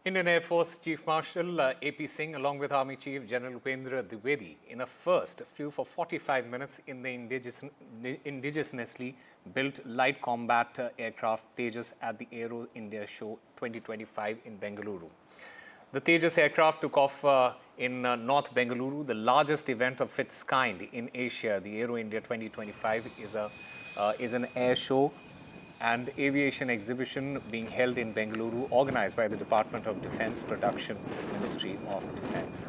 Indian Air Force Chief Marshal AP Singh, along with Army Chief General Upendra Dwivedi, in a first, flew for 45 minutes in the indigenously built Light Combat Aircraft Tejas at the Aero India Show 2025 in Bengaluru. The Tejas aircraft took off in North Bengaluru, the largest event of its kind in Asia. The Aero India 2025 is an air show and aviation exhibition being held in Bengaluru, organized by the Department of Defence Production, Ministry of Defence.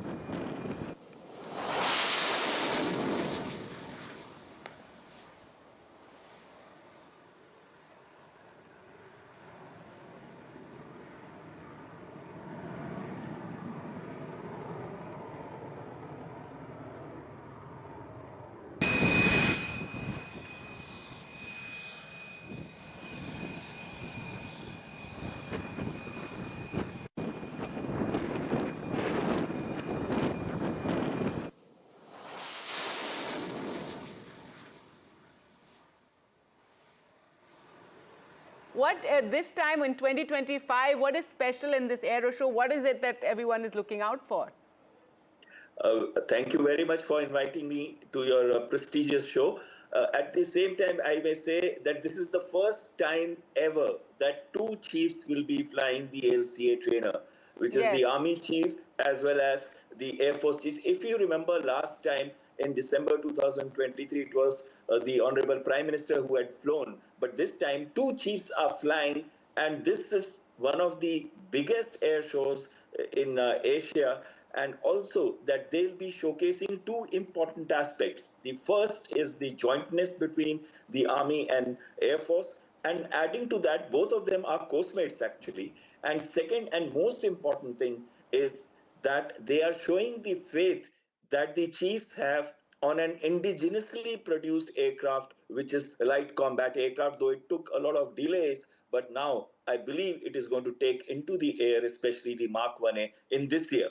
What this time in 2025, what is special in this Aero Show? What is it that everyone is looking out for? Thank you very much for inviting me to your prestigious show. At the same time, I may say that this is the first time ever that two chiefs will be flying the LCA trainer, which is the Army Chief as well as the Air Force Chief. If you remember last time, in December 2023, it was the Honorable Prime Minister who had flown. But this time, two chiefs are flying, and this is one of the biggest air shows in Asia, and also that they'll be showcasing two important aspects. The first is the jointness between the Army and Air Force, and adding to that, both of them are Coastmates actually. And second and most important thing is that they are showing the faith that the chiefs have on an indigenously produced aircraft, which is Light Combat Aircraft, though it took a lot of delays. But now I believe it is going to take into the air, especially the Mark 1A in this year,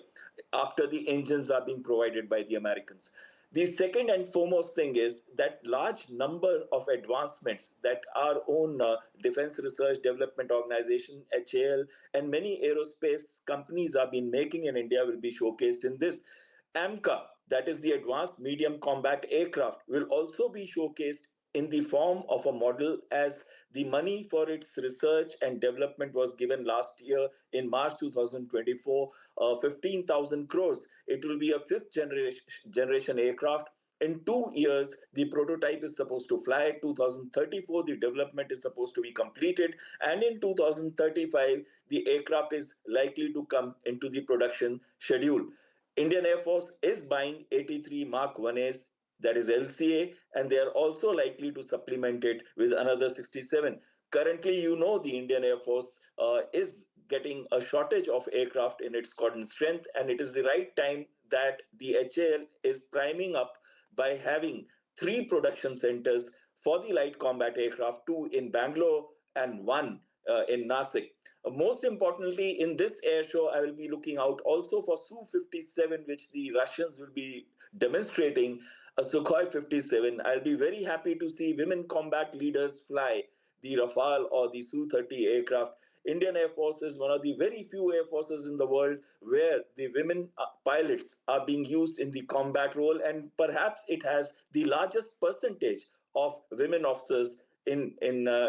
after the engines are being provided by the Americans. The second and foremost thing is that large number of advancements that our own Defense Research Development Organization, HAL, and many aerospace companies have been making in India will be showcased in this. AMCA, that is the Advanced Medium Combat Aircraft, will also be showcased in the form of a model, as the money for its research and development was given last year in March 2024, 15,000 crores. It will be a fifth generation aircraft. In 2 years, the prototype is supposed to fly. 2034, the development is supposed to be completed. And in 2035, the aircraft is likely to come into the production schedule. Indian Air Force is buying 83 Mark 1As, that is LCA, and they are also likely to supplement it with another 67. Currently, you know, the Indian Air Force is getting a shortage of aircraft in its squadron strength, and it is the right time that the HAL is priming up by having 3 production centers for the Light Combat Aircraft, 2 in Bangalore and 1 in Nasik. Most importantly, in this air show, I will be looking out also for Su-57, which the Russians will be demonstrating, a Sukhoi 57. I'll be very happy to see women combat leaders fly the Rafale or the Su-30 aircraft. Indian Air Force is one of the very few air forces in the world where the women pilots are being used in the combat role, and perhaps it has the largest percentage of women officers in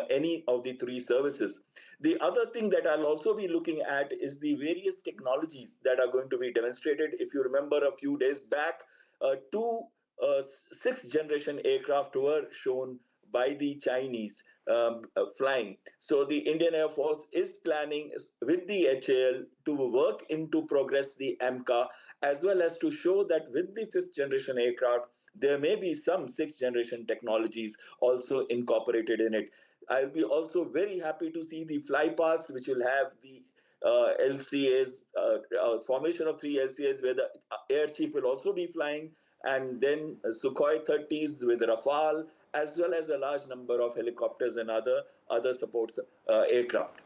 any of the 3 services. The other thing that I'll also be looking at is the various technologies that are going to be demonstrated. If you remember a few days back, 2 6th generation aircraft were shown by the Chinese flying. So the Indian Air Force is planning with the HAL to work into progress the AMCA, as well as to show that with the 5th generation aircraft, there may be some 6th generation technologies also incorporated in it. I'll be also very happy to see the fly pass, which will have the LCAs, formation of 3 LCAs, where the air chief will also be flying, and then Sukhoi 30s with Rafale, as well as a large number of helicopters and other support aircraft.